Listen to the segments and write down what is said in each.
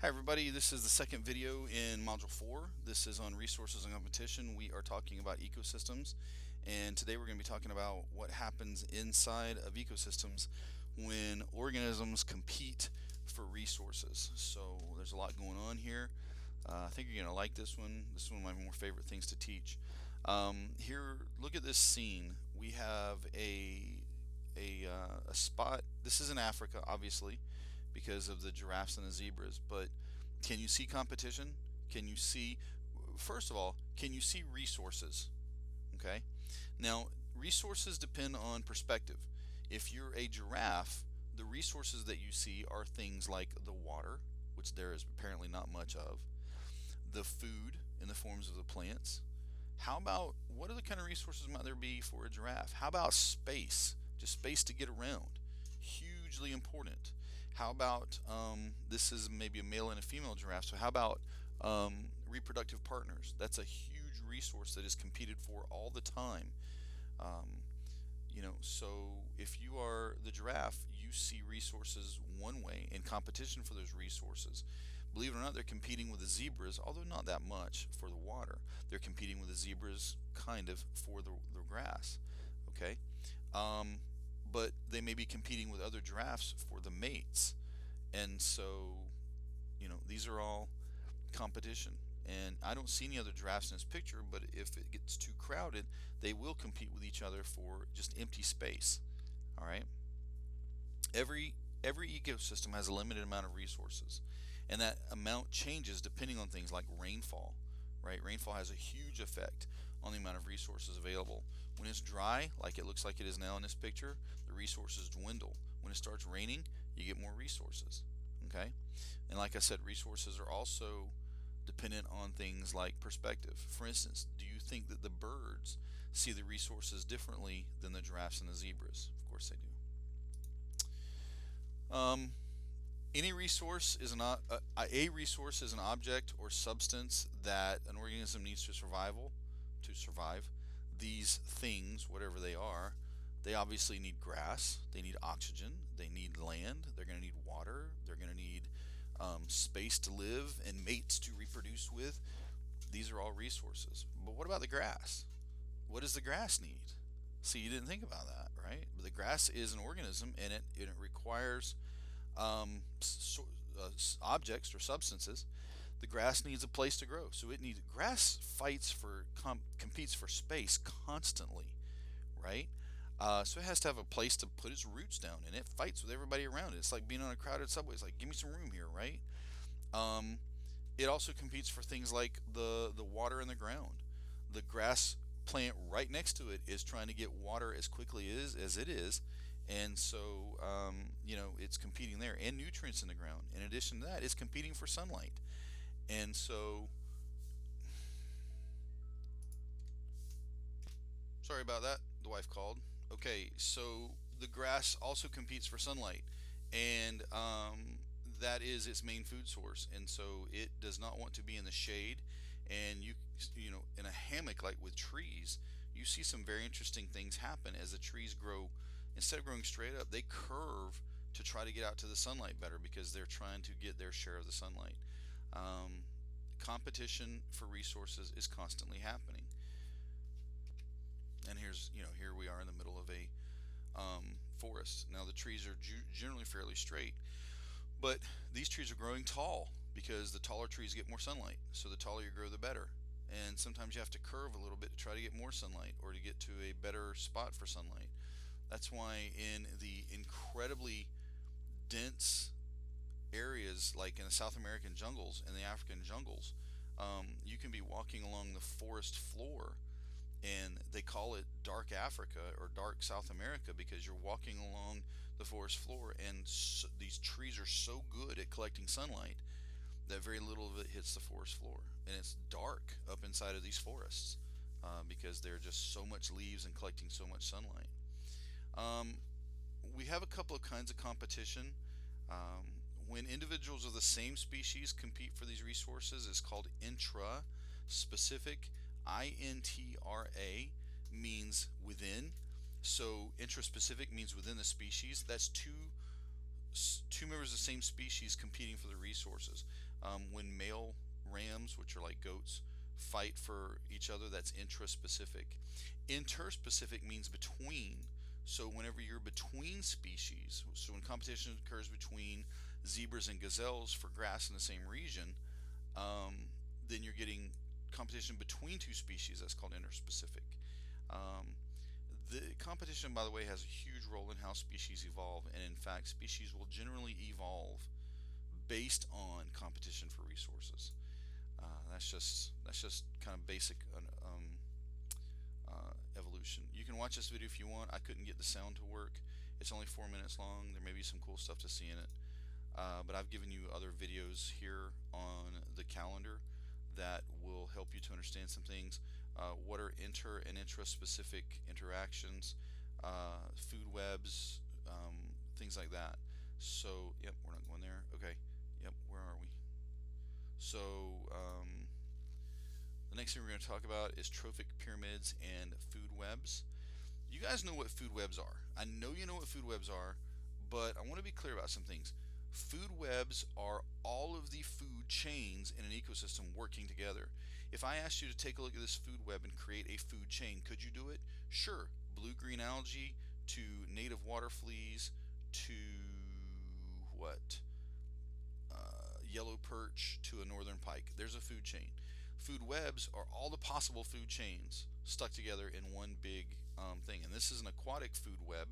Hi everybody, this is the second video in Module 4. This is on resources and competition. We are talking about ecosystems, and today we're going to be talking about what happens inside of ecosystems when organisms compete for resources. So there's a lot going on here. I think you're going to like this one. This is one of my more favorite things to teach. Here, look at this scene. We have a spot. This is in Africa, obviously, because of the giraffes and the zebras. But can you see competition? Can you see, first of all, can you see resources? Okay. Now, resources depend on perspective. If you're a giraffe, the resources that you see are things like the water, which there is apparently not much of, the food in the forms of the plants. How about what other kind of resources might there be for a giraffe? How about space? Just space to get around. Hugely important. How about this is maybe a male and a female giraffe? So how about reproductive partners? That's a huge resource that is competed for all the time. Um, so if you are the giraffe, you see resources one way in competition for those resources. Believe it or not, they're competing with the zebras, although not that much for the water. They're competing with the zebras kind of for the grass. Okay. Um, but they may be competing with other giraffes for the mates. And so, these are all competition. And I don't see any other giraffes in this picture, but if it gets too crowded, they will compete with each other for just empty space. All right. Every ecosystem has a limited amount of resources, and that amount changes depending on things like rainfall. Right? Rainfall has a huge effect on the amount of resources available. When it's dry, like it looks like it is now in this picture, the resources dwindle. When it starts raining, you get more resources. Okay? And like I said, resources are also dependent on things like perspective. For instance, do you think that the birds see the resources differently than the giraffes and the zebras? Of course they do. Um, any resource is a resource is an object or substance that an organism needs to survive. These things, whatever they are, they obviously need grass, they need oxygen, they need land, they're going to need water, they're going to need space to live and mates to reproduce with. These are all resources. But what about the grass? What does the grass need? See, you didn't think about that, right? But the grass is an organism, and it requires objects or substances. The grass needs a place to grow, so it needs grass fights for competes for space constantly, right? So it has to have a place to put its roots down, and it fights with everybody around it. It's like being on a crowded subway. It's like, give me some room here, right? Um, it also competes for things like the water in the ground. The grass plant right next to it is trying to get water as quickly as it is, and so it's competing there, and nutrients in the ground. In addition to that, it's competing for sunlight, and so sorry about that. The wife called. Okay, so the grass also competes for sunlight, and that is its main food source, and so it does not want to be in the shade. And in a hammock like with trees, you see some very interesting things happen as the trees grow. Instead of growing straight up, they curve to try to get out to the sunlight better because they're trying to get their share of the sunlight. Um, Competition for resources is constantly happening. And here we are in the middle of a forest. Now the trees are generally fairly straight, but these trees are growing tall because the taller trees get more sunlight. So the taller you grow, the better. And sometimes you have to curve a little bit to try to get more sunlight or to get to a better spot for sunlight. That's why in the incredibly dense areas, like in the South American jungles and the African jungles, you can be walking along the forest floor, and they call it dark Africa or dark South America because you're walking along the forest floor, and these trees are so good at collecting sunlight that very little of it hits the forest floor, and it's dark up inside of these forests because they're just so much leaves and collecting so much sunlight. Um, we have a couple of kinds of competition. When individuals of the same species compete for these resources, it's called intra-specific. INTRA means within. So intraspecific means within the species. That's two members of the same species competing for the resources. When male rams, which are like goats, fight for each other, that's intraspecific. Interspecific means between. So whenever you're between species, so when competition occurs between zebras and gazelles for grass in the same region, um, then you're getting competition between two species. That's called interspecific. Um, the competition, by the way, has a huge role in how species evolve, and in fact, species will generally evolve based on competition for resources. That's just kind of basic evolution. You can watch this video if you want. I couldn't get the sound to work. It's only 4 minutes long. There may be some cool stuff to see in it. But I've given you other videos here on the calendar that will help you to understand some things. What are inter and intra-specific interactions, food webs, things like that. So, yep, we're not going there. Okay, yep, where are we? So, the next thing we're going to talk about is trophic pyramids and food webs. You guys know what food webs are. I know you know what food webs are, but I want to be clear about some things. Food webs are all of the food chains in an ecosystem working together. If I asked you to take a look at this food web and create a food chain, could you do it? Sure. Blue-green algae to native water fleas to what? Yellow perch to a northern pike. There's a food chain. Food webs are all the possible food chains stuck together in one big thing. And this is an aquatic food web,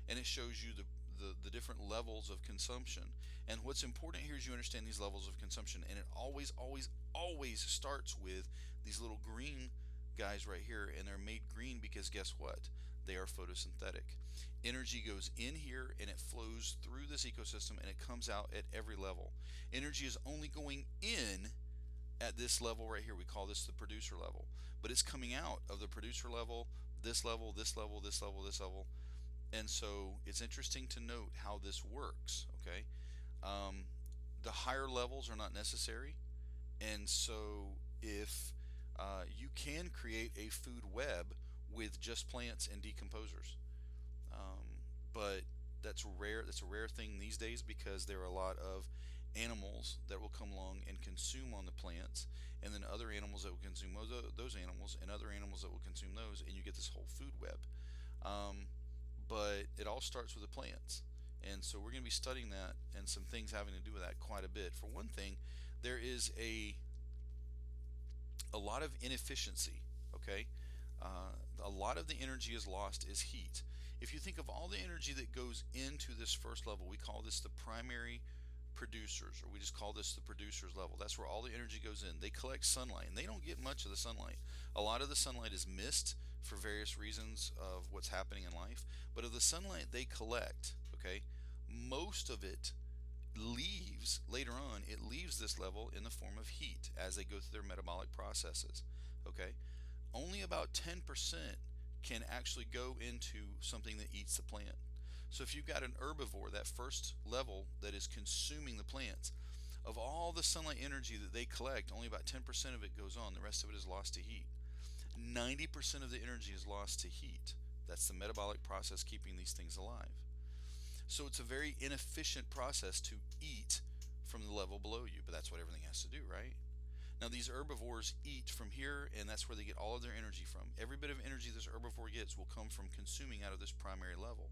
and it shows you the different levels of consumption. And what's important here is you understand these levels of consumption, and it always, always, always starts with these little green guys right here, and they're made green because guess what? They are photosynthetic. Energy goes in here and it flows through this ecosystem and it comes out at every level. Energy is only going in at this level right here. We call this the producer level, but it's coming out of the producer level, this level, this level, this level, this level. And so it's interesting to note how this works. Okay, the higher levels are not necessary, and so if you can create a food web with just plants and decomposers, but that's rare. That's a rare thing these days because there are a lot of animals that will come along and consume on the plants, and then other animals that will consume those animals, and other animals that will consume those, and you get this whole food web. Um, but it all starts with the plants, and so we're going to be studying that and some things having to do with that quite a bit. For one thing, there is a lot of inefficiency. Okay, a lot of the energy is lost is heat. If you think of all the energy that goes into this first level, we call this the primary producers, or we just call this the producers level. That's where all the energy goes in. They collect sunlight, and they don't get much of the sunlight. A lot of the sunlight is missed for various reasons of what's happening in life. But of the sunlight they collect, okay, most of it leaves later on. It leaves this level in the form of heat as they go through their metabolic processes. Okay, only about 10% can actually go into something that eats the plant. So if you've got an herbivore, that first level that is consuming the plants, of all the sunlight energy that they collect, only about 10% of it goes on. The rest of it is lost to heat. 90% of the energy is lost to heat. That's the metabolic process keeping these things alive. So it's a very inefficient process to eat from the level below you, but that's what everything has to do, right? Now these herbivores eat from here, and that's where they get all of their energy from. Every bit of energy this herbivore gets will come from consuming out of this primary level.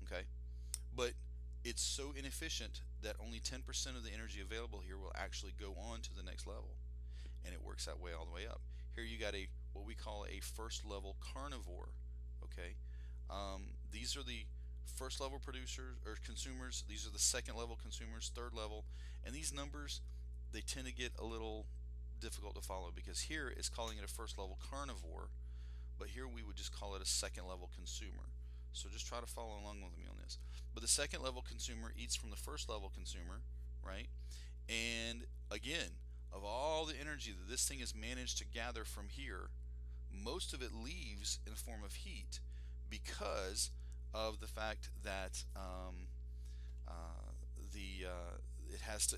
Okay, but it's so inefficient that only 10% of the energy available here will actually go on to the next level, and it works that way all the way up. Here you got a what we call a first level carnivore. Okay, these are the first level producers or consumers. These are the second level consumers, third level, and these numbers, they tend to get a little difficult to follow because here it's calling it a first level carnivore, but here we would just call it a second level consumer. So just try to follow along with me on this. But the second level consumer eats from the first level consumer, right? And again, of all the energy that this thing has managed to gather from here, most of it leaves in the form of heat because of the fact that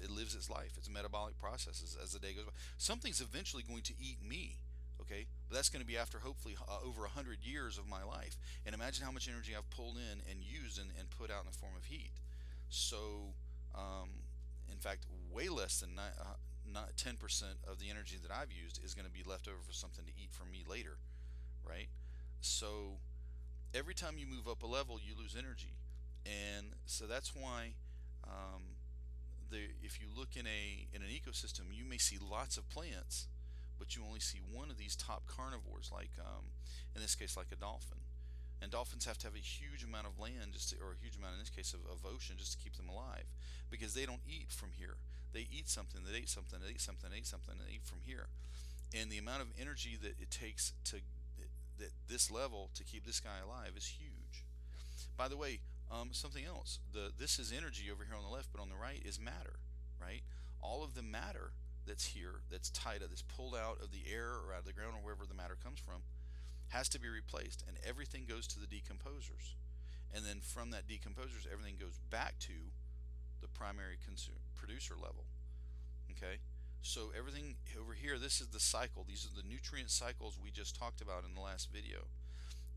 it lives its life. It's metabolic processes as the day goes by. Something's eventually going to eat me. Okay, but that's going to be after hopefully over 100 years of my life. And imagine how much energy I've pulled in and used and put out in the form of heat. So In fact, way less than not 10% of the energy that I've used is going to be left over for something to eat for me later, right? So every time you move up a level, you lose energy, and so that's why um, if you look in an ecosystem, you may see lots of plants, but you only see one of these top carnivores, like in this case, like a dolphin. And dolphins have to have a huge amount of land, or a huge amount in this case of ocean, just to keep them alive, because they don't eat from here. They eat something, they ate something, they ate something, they ate something, and they eat from here. And the amount of energy that it takes to that this level to keep this guy alive is huge. By the way, something else. This is energy over here on the left, but on the right is matter, right? All of the matter that's here, that's tied up, that's pulled out of the air or out of the ground or wherever the matter comes from, has to be replaced, and everything goes to the decomposers. And then from that decomposers, everything goes back to the primary producer level. Okay? So everything over here, this is the cycle. These are the nutrient cycles we just talked about in the last video.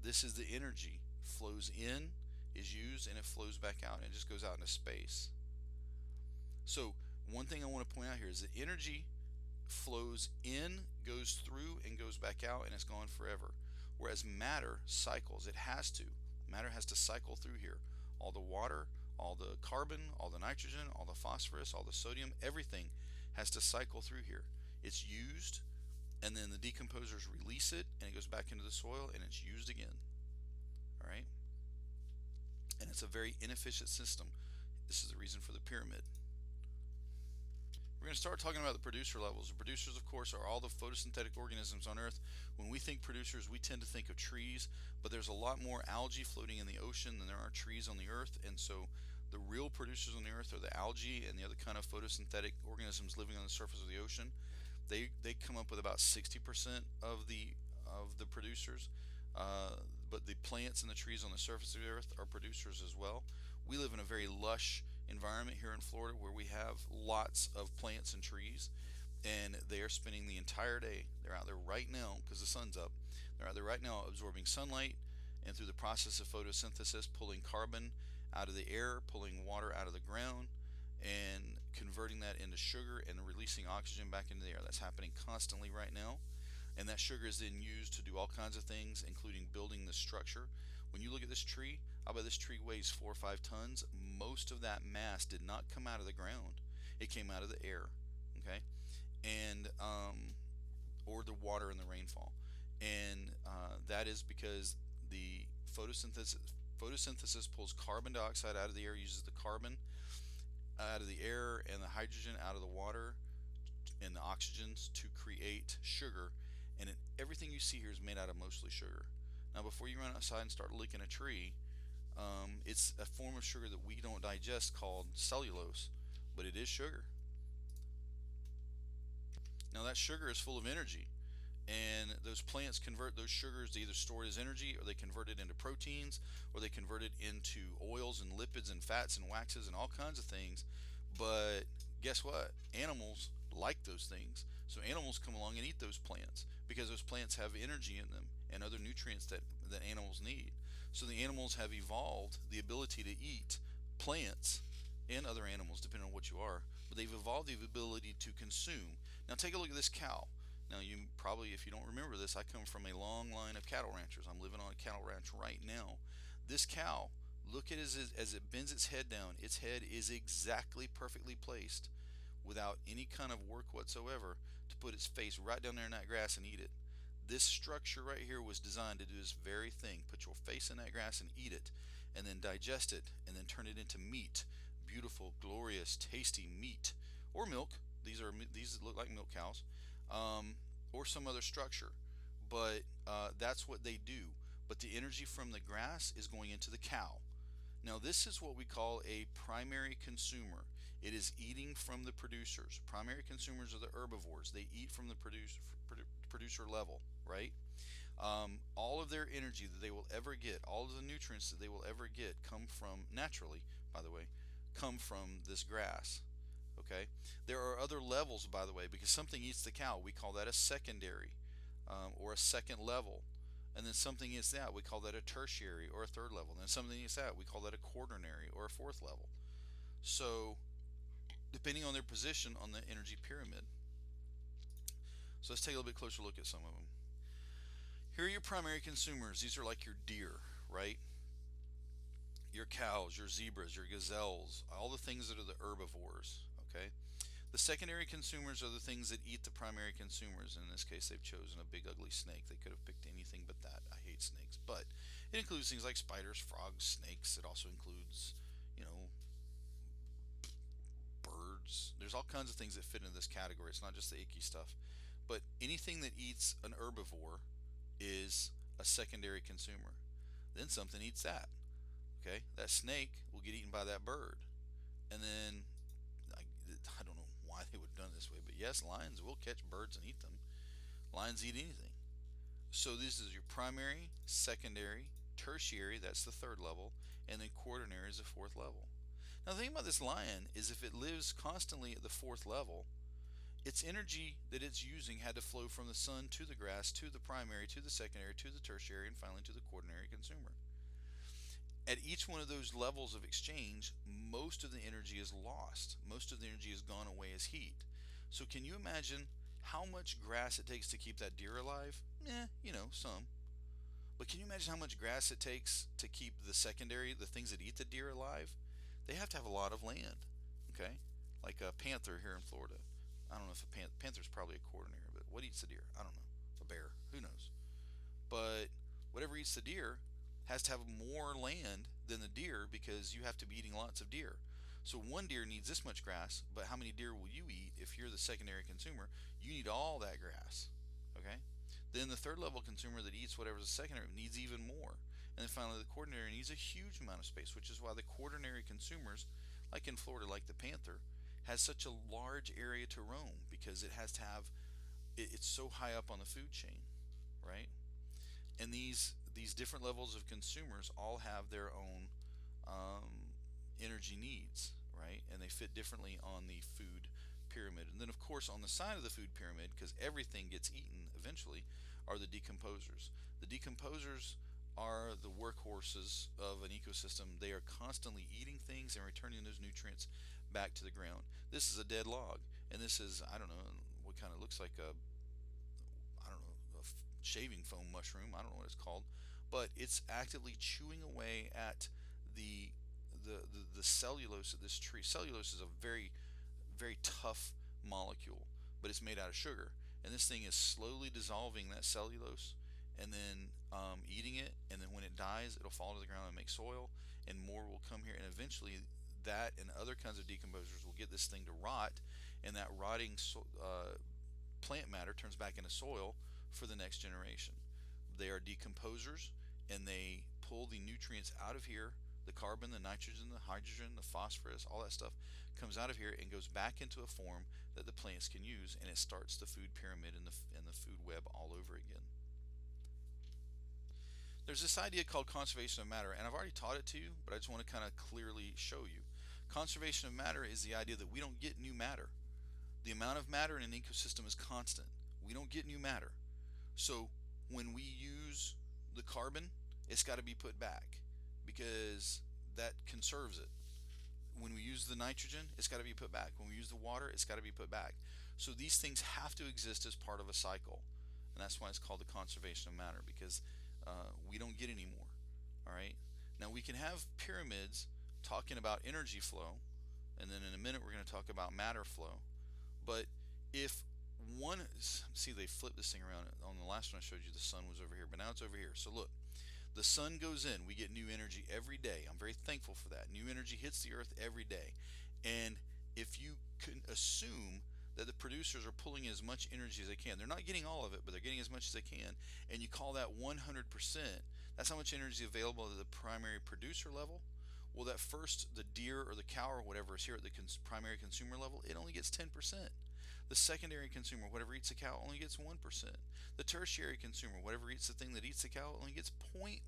This is the energy. Flows in, is used, and it flows back out, and it just goes out into space. So one thing I want to point out here is that energy flows in, goes through, and goes back out, and it's gone forever. Whereas matter cycles. It has to. Matter has to cycle through here. All the water, all the carbon, all the nitrogen, all the phosphorus, all the sodium, everything has to cycle through here. It's used, and then the decomposers release it, and it goes back into the soil, and it's used again. All right? And it's a very inefficient system. This is the reason for the pyramid. We're going to start talking about the producer levels. The producers, of course, are all the photosynthetic organisms on Earth. When we think producers, we tend to think of trees, but there's a lot more algae floating in the ocean than there are trees on the Earth, and so the real producers on the Earth are the algae and the other kind of photosynthetic organisms living on the surface of the ocean. They come up with about 60% of the producers, but the plants and the trees on the surface of the Earth are producers as well. We live in a very lush environment here in Florida where we have lots of plants and trees, and they are spending the entire day. They're out there right now because the sun's up. They're out there right now absorbing sunlight, and through the process of photosynthesis, pulling carbon out of the air, pulling water out of the ground, and converting that into sugar and releasing oxygen back into the air. That's happening constantly right now. And that sugar is then used to do all kinds of things, including building the structure. When you look at this tree, I bet this tree weighs 4 or 5 tons. Most of that mass did not come out of the ground. It came out of the air, okay, and or the water and the rainfall. And that is because the photosynthesis pulls carbon dioxide out of the air, uses the carbon out of the air and the hydrogen out of the water and the oxygens to create sugar. And everything you see here is made out of mostly sugar. Now, before you run outside and start licking a tree, it's a form of sugar that we don't digest called cellulose, but it is sugar. Now, that sugar is full of energy, and those plants convert those sugars to either store it as energy, or they convert it into proteins, or they convert it into oils and lipids and fats and waxes and all kinds of things. But guess what? Animals like those things. So animals come along and eat those plants because those plants have energy in them and other nutrients that animals need. So the animals have evolved the ability to eat plants and other animals, depending on what you are, but they've evolved the ability to consume. Now take a look at this cow. Now you probably, if you don't remember this, I come from a long line of cattle ranchers. I'm living on a cattle ranch right now. This cow, look at it as it bends its head down. Its head is exactly perfectly placed without any kind of work whatsoever to put its face right down there in that grass and eat it. This structure right here was designed to do this very thing. Put your face in that grass and eat it, and then digest it, and then turn it into meat. Beautiful, glorious, tasty meat or milk. These look like milk cows, or some other structure. But that's what they do. But the energy from the grass is going into the cow. Now this is what we call a primary consumer. It is eating from the producers. Primary consumers are the herbivores. They eat from the producer level, right? All of their energy that they will ever get, all of the nutrients that they will ever get come from, naturally, by the way, come from this grass. Okay? There are other levels, by the way, because something eats the cow. We call that a secondary or a second level. And then something eats that, we call that a tertiary or a third level. And then something eats that, we call that a quaternary or a fourth level. So depending on their position on the energy pyramid. So let's take a little bit closer look at some of them. Here are your primary consumers. These are like your deer, right? Your cows, your zebras, your gazelles, all the things that are the herbivores, okay? The secondary consumers are the things that eat the primary consumers. In this case, they've chosen a big ugly snake. They could have picked anything but that. I hate snakes. But it includes things like spiders, frogs, snakes. It also includes, you know, birds. There's all kinds of things that fit into this category. It's not just the icky stuff. But anything that eats an herbivore is a secondary consumer. Then something eats that. Okay, that snake will get eaten by that bird. And then I don't know why they would have done it this way, but yes, lions will catch birds and eat them. Lions eat anything. So this is your primary, secondary, tertiary, that's the third level, and then quaternary is the fourth level. Now the thing about this lion is if it lives constantly at the fourth level, its energy that it's using had to flow from the sun to the grass, to the primary, to the secondary, to the tertiary, and finally to the quaternary consumer. At each one of those levels of exchange, most of the energy is lost. Most of the energy has gone away as heat. So can you imagine how much grass it takes to keep that deer alive? Some. But can you imagine how much grass it takes to keep the secondary, the things that eat the deer alive? They have to have a lot of land, okay? Like a panther here in Florida. I don't know if panther's probably a quaternary, but what eats the deer? I don't know. A bear? Who knows? But whatever eats the deer has to have more land than the deer because you have to be eating lots of deer. So one deer needs this much grass, but how many deer will you eat if you're the secondary consumer? You need all that grass. Okay? Then the third level consumer that eats whatever's the secondary needs even more. And then finally the quaternary needs a huge amount of space, which is why the quaternary consumers, like in Florida, like the panther, has such a large area to roam because it has to have it's so high up on the food chain, right? And these different levels of consumers all have their own energy needs, right? And they fit differently on the food pyramid. And then, of course, on the side of the food pyramid, because everything gets eaten eventually, are the decomposers. The decomposers are the workhorses of an ecosystem. They are constantly eating things and returning those nutrients back to the ground. This is a dead log, and this is, I don't know what kind of looks like I don't know, a shaving foam mushroom. I don't know what it's called, but it's actively chewing away at the the cellulose of this tree. Cellulose is a very very tough molecule, but it's made out of sugar, and this thing is slowly dissolving that cellulose and then eating it, and then when it dies, it'll fall to the ground and make soil, and more will come here, and eventually that and other kinds of decomposers will get this thing to rot, and that rotting plant matter turns back into soil for the next generation. They are decomposers, and they pull the nutrients out of here. The carbon, the nitrogen, the hydrogen, the phosphorus, all that stuff comes out of here and goes back into a form that the plants can use, and it starts the food pyramid and the food web all over again. There's this idea called conservation of matter, and I've already taught it to you, but I just want to kind of clearly show you. Conservation of matter is the idea that we don't get new matter. The amount of matter in an ecosystem is constant. We don't get new matter. So when we use the carbon, it's got to be put back because that conserves it. When we use the nitrogen, it's got to be put back. When we use the water, it's got to be put back. So these things have to exist as part of a cycle, and that's why it's called the conservation of matter, because we don't get any more. All right. Now we can have pyramids talking about energy flow, and then in a minute we're going to talk about matter flow. But if one, see, they flipped this thing around. On the last one I showed you, the sun was over here, but now it's over here. So look, the sun goes in, we get new energy every day. I'm very thankful for that. New energy hits the earth every day. And if you can assume that the producers are pulling in as much energy as they can, they're not getting all of it, but they're getting as much as they can, and you call that 100%, that's how much energy is available at the primary producer level. Well, that first, the deer or the cow or whatever is here at the primary consumer level, it only gets 10%. The secondary consumer, whatever eats the cow, only gets 1%. The tertiary consumer, whatever eats the thing that eats the cow, only gets 0.1%.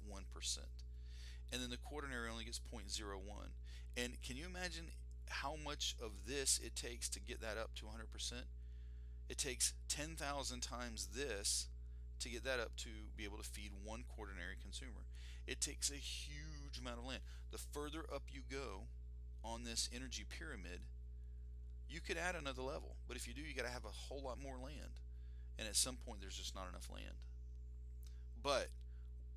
And then the quaternary only gets 0.01. And can you imagine how much of this it takes to get that up to 100%? It takes 10,000 times this to get that up to be able to feed one quaternary consumer. It takes a huge amount of land. The further up you go on this energy pyramid, You could add another level, but if you do, you got to have a whole lot more land. And at some point, there's just not enough land. But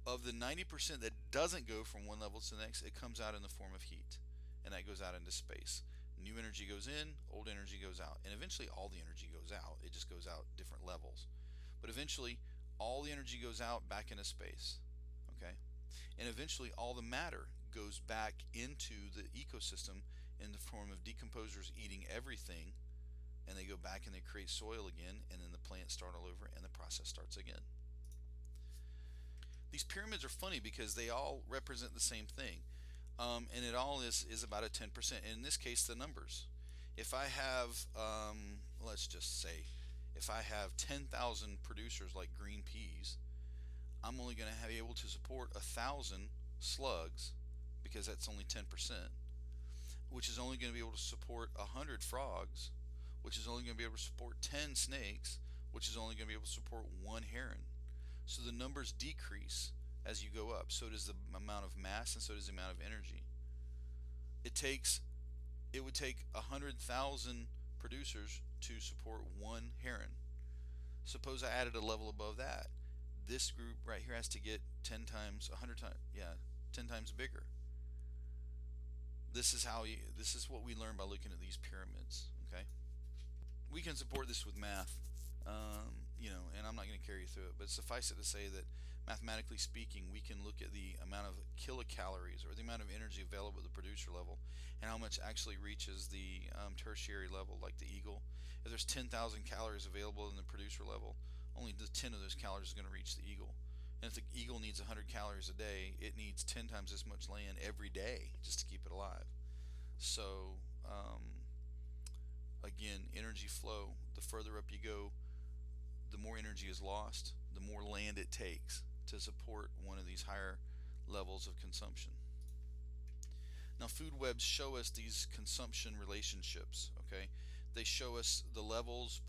of the 90% that doesn't go from one level to the next, it comes out in the form of heat, and that goes out into space. New energy goes in, old energy goes out, and eventually all the energy goes out. It just goes out different levels. But eventually, all the energy goes out back into space. Okay? And eventually, all the matter goes back into the ecosystem in the form of decomposers eating everything, and they go back and they create soil again, and then the plants start all over, and the process starts again. These pyramids are funny because they all represent the same thing, and it all is about a 10%. And in this case, the numbers. If I have, let's just say, if I have 10,000 producers like green peas, I'm only going to be able to support 1,000 slugs because that's only 10%, which is only going to be able to support 100 frogs, which is only going to be able to support 10 snakes, which is only going to be able to support one heron. So the numbers decrease as you go up. So does the amount of mass, and so does the amount of energy. It would take 100,000 producers to support one heron. Suppose I added a level above that. This group right here has to get 10 times, 100 times, 10 times bigger. This is what we learn by looking at these pyramids. Okay, we can support this with math, and I'm not going to carry you through it, but suffice it to say that mathematically speaking, we can look at the amount of kilocalories, or the amount of energy available at the producer level, and how much actually reaches the tertiary level, like the eagle. If there's 10,000 calories available in the producer level, only 10 of those calories is going to reach the eagle. And if the eagle needs 100 calories a day, it needs 10 times as much land every day just to keep it alive. So, again, energy flow, the further up you go, the more energy is lost, the more land it takes to support one of these higher levels of consumption. Now, food webs show us these consumption relationships. Okay, they show us the levels,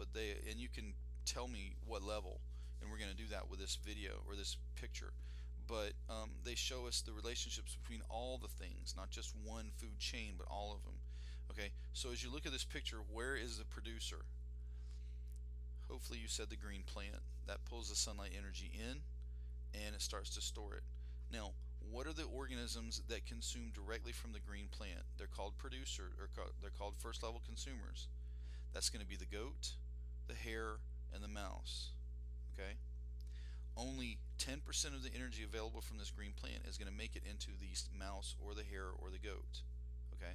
and you can tell me what level, and we're going to do that with this video or this picture. But they show us the relationships between all the things, not just one food chain, but all of them. Okay, so as you look at this picture, where is the producer? Hopefully you said the green plant. That pulls the sunlight energy in, and it starts to store it. Now, what are the organisms that consume directly from the green plant? They're called they're called first level consumers. That's going to be the goat, the hare, and the mouse. Okay? Only 10% of the energy available from this green plant is going to make it into the mouse or the hare or the goat. Okay?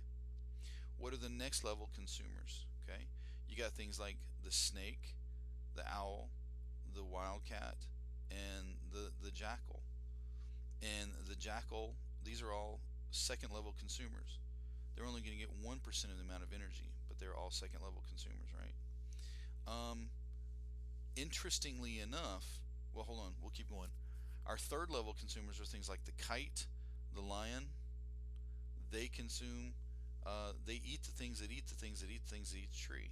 What are the next level consumers? Okay? You got things like the snake, the owl, the wildcat, and the jackal. And the jackal, these are all second level consumers. They're only going to get 1% of the amount of energy, but they're all second level consumers, right? Interestingly enough, well, hold on, we'll keep going. Our third level consumers are things like the kite, the lion. They consume, they eat the things that eat the things that eat the things that eat the tree.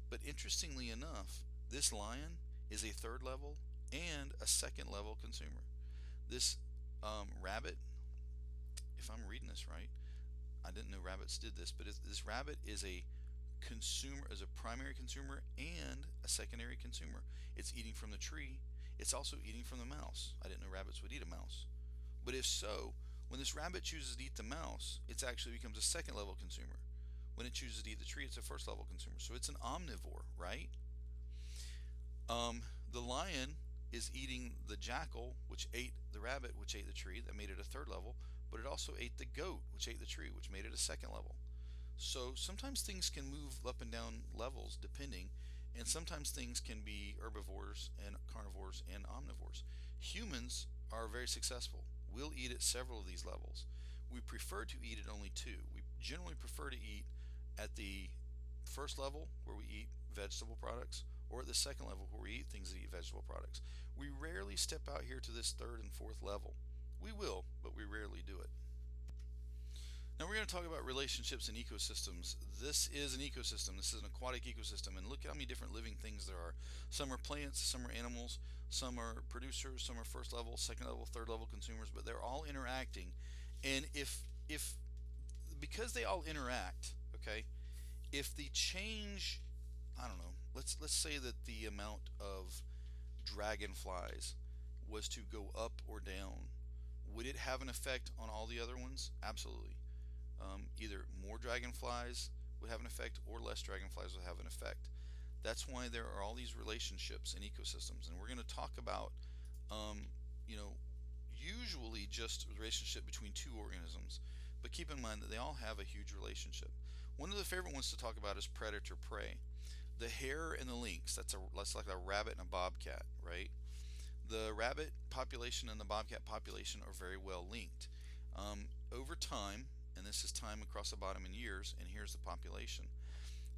But interestingly enough, this lion is a third level and a second level consumer. This rabbit, if I'm reading this right, I didn't know rabbits did this, but this rabbit is a consumer, is a primary consumer and a secondary consumer. It's eating from the tree. It's also eating from the mouse. I didn't know rabbits would eat a mouse. But if so, when this rabbit chooses to eat the mouse, it actually becomes a second level consumer. When it chooses to eat the tree, it's a first level consumer. So it's an omnivore, right? The lion is eating the jackal, which ate the rabbit, which ate the tree. That made it a third level. But it also ate the goat, which ate the tree, which made it a second level. So sometimes things can move up and down levels depending, and sometimes things can be herbivores and carnivores and omnivores. Humans are very successful. We'll eat at several of these levels. We prefer to eat at only two. We generally prefer to eat at the first level, where we eat vegetable products, or at the second level, where we eat things that eat vegetable products. We rarely step out here to this third and fourth level. We will, but we rarely do it. Now we're going to talk about relationships and ecosystems. This is an ecosystem. This is an aquatic ecosystem, and look at how many different living things there are. Some are plants, some are animals, some are producers, some are first level, second level, third level consumers, but they're all interacting. And if because they all interact, okay, If the change, I don't know, let's say that the amount of dragonflies was to go up or down, would it have an effect on all the other ones? Absolutely. Either more dragonflies would have an effect or less dragonflies would have an effect. That's why there are all these relationships in ecosystems, and we're going to talk about, um, you know, usually just a relationship between two organisms, but keep in mind that they all have a huge relationship. One of the favorite ones to talk about is predator prey. The hare and the lynx, that's like a rabbit and a bobcat, right? The rabbit population and the bobcat population are very well linked. Over time, and this is time across the bottom in years, and here's the population.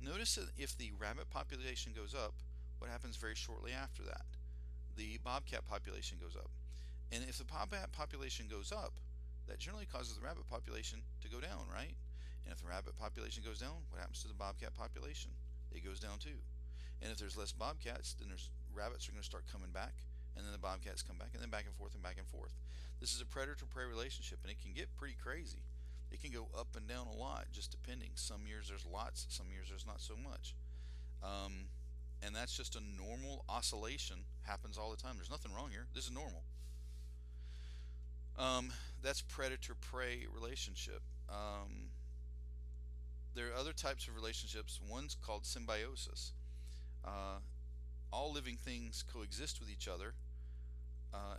Notice that if the rabbit population goes up, what happens very shortly after that? The bobcat population goes up. And if the bobcat population goes up, that generally causes the rabbit population to go down, right? And if the rabbit population goes down, what happens to the bobcat population? It goes down too. And if there's less bobcats, then there's rabbits are going to start coming back, and then the bobcats come back, and then back and forth and back and forth. This is a predator-prey relationship, and it can get pretty crazy. It can go up and down a lot, just depending. Some years there's lots, some years there's not so much. And that's just a normal oscillation. Happens all the time. There's nothing wrong here. This is normal. That's predator-prey relationship. There are other types of relationships. One's called symbiosis. All living things coexist with each other,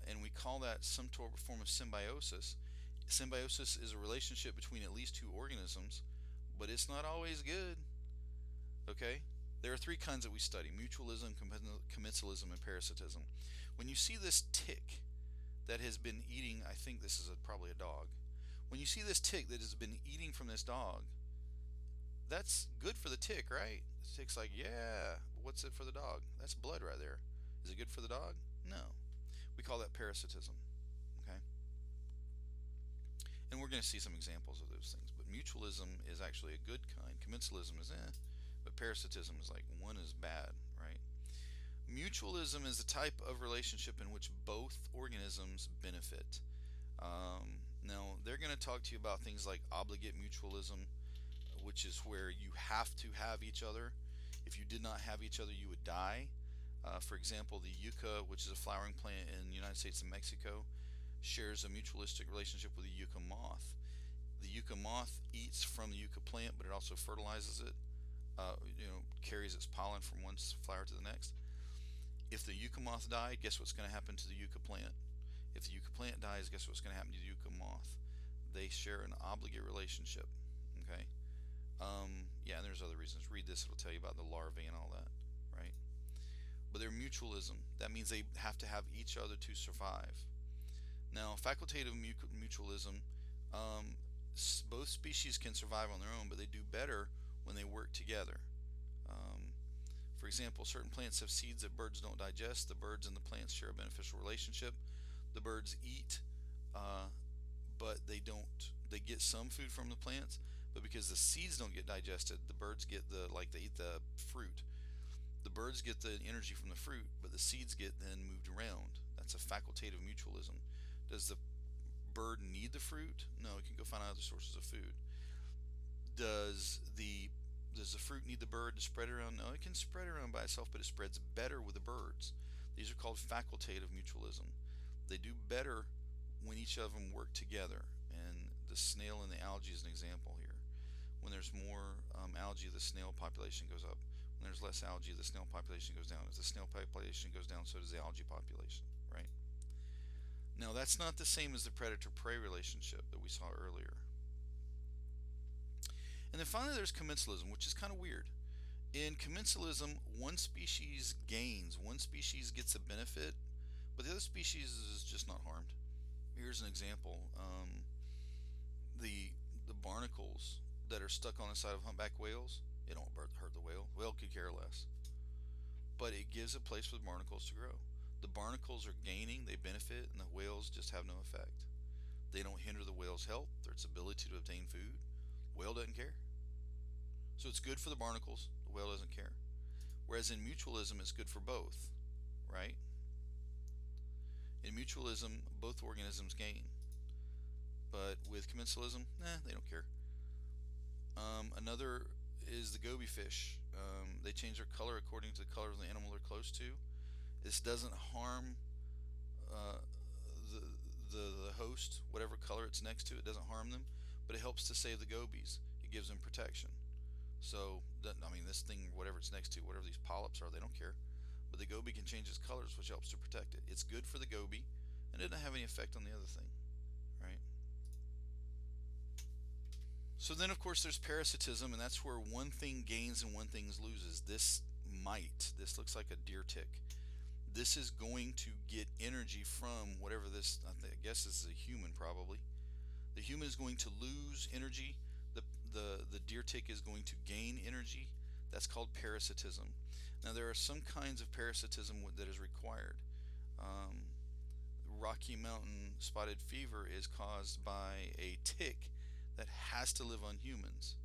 and we call that some form of symbiosis. Symbiosis is a relationship between at least two organisms, but it's not always good. Okay? There are three kinds that we study: mutualism, commensalism, and parasitism. When you see this tick that has been eating, I think this is probably a dog. When you see this tick that has been eating from this dog, that's good for the tick, right? The tick's like, yeah, what's it for the dog? That's blood right there. Is it good for the dog? No. We call that parasitism. Okay? And we're going to see some examples of those things. But mutualism is actually a good kind. Commensalism is but parasitism is like one is bad, right? Mutualism is the type of relationship in which both organisms benefit. Now, they're going to talk to you about things like obligate mutualism, which is where you have to have each other. If you did not have each other, you would die. For example, the yucca, which is a flowering plant in the United States and Mexico, shares a mutualistic relationship with the yucca moth. The yucca moth eats from the yucca plant, but it also fertilizes it. Carries its pollen from one flower to the next. If the yucca moth died, guess what's going to happen to the yucca plant? If the yucca plant dies, guess what's going to happen to the yucca moth? They share an obligate relationship. Okay. Yeah, and there's other reasons. Read this; it'll tell you about the larvae and all that, right? But they're mutualism. That means they have to have each other to survive. Now, facultative mutualism, both species can survive on their own, but they do better when they work together. For example, certain plants have seeds that birds don't digest. The birds and the plants share a beneficial relationship. The birds eat, but they don't. They get some food from the plants, but because the seeds don't get digested, the birds get they eat the fruit. The birds get the energy from the fruit, but the seeds get then moved around. That's a facultative mutualism. Does the bird need the fruit? No, it can go find other sources of food. Does the fruit need the bird to spread around? No, it can spread around by itself, but it spreads better with the birds. These are called facultative mutualism. They do better when each of them work together. And the snail and the algae is an example here. When there's more algae, the snail population goes up. When there's less algae, the snail population goes down. As the snail population goes down, so does the algae population, right? Now, that's not the same as the predator-prey relationship that we saw earlier. And then finally, there's commensalism, which is kind of weird. In commensalism, one species gains, one species gets a benefit, but the other species is just not harmed. Here's an example. The barnacles that are stuck on the side of humpback whales, it don't hurt the whale. Whale could care less. But it gives a place for the barnacles to grow. The barnacles are gaining, they benefit, and the whales just have no effect. They don't hinder the whale's health or its ability to obtain food. Whale doesn't care. So it's good for the barnacles, the whale doesn't care. Whereas in mutualism, it's good for both, right? In mutualism, both organisms gain. But with commensalism, they don't care. Another is the goby fish. They change their color according to the color of the animal they're close to. This doesn't harm uh, the, the host, whatever color it's next to. It doesn't harm them, but it helps to save the gobies. It gives them protection. So, I mean, this thing, whatever it's next to, whatever these polyps are, they don't care. But the goby can change its colors, which helps to protect it. It's good for the goby, and it doesn't have any effect on the other thing, right? So then, of course, there's parasitism, and that's where one thing gains and one thing loses. This mite, this looks like a deer tick. This is going to get energy from whatever this, I guess this is a human probably. The human is going to lose energy. The deer tick is going to gain energy. That's called parasitism. Now there are some kinds of parasitism that is required. Rocky Mountain spotted fever is caused by a tick that has to live on humans,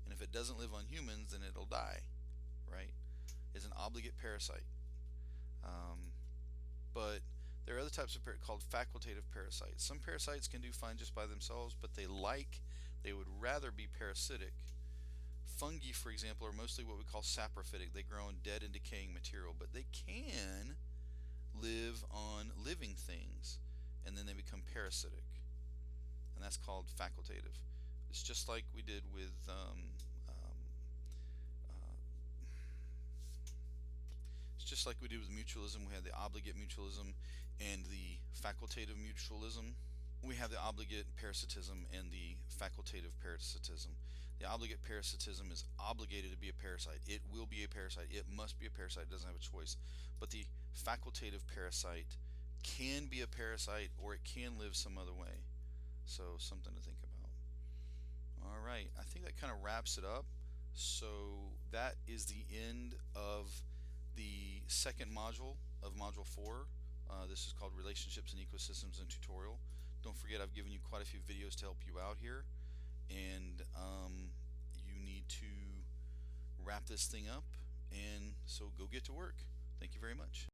and if it doesn't live on humans, then it'll die. Right? It's an obligate parasite. But there are other types of called facultative parasites. Some parasites can do fine just by themselves, but they would rather be parasitic. Fungi, for example, are mostly what we call saprophytic. They grow on dead and decaying material, but they can live on living things, and then they become parasitic, and that's called facultative. It's just like we did with it's just like we did with mutualism. We had the obligate mutualism and the facultative mutualism. We have the obligate parasitism and the facultative parasitism. The obligate parasitism is obligated to be a parasite. It will be a parasite. It must be a parasite. It doesn't have a choice. But the facultative parasite can be a parasite, or it can live some other way. So something to think about. All right, I think that kind of wraps it up. So that is the end of the second module of Module 4. This is called Relationships and Ecosystems and Tutorial. Don't forget, I've given you quite a few videos to help you out here, and you need to wrap this thing up, and so go get to work. Thank you very much.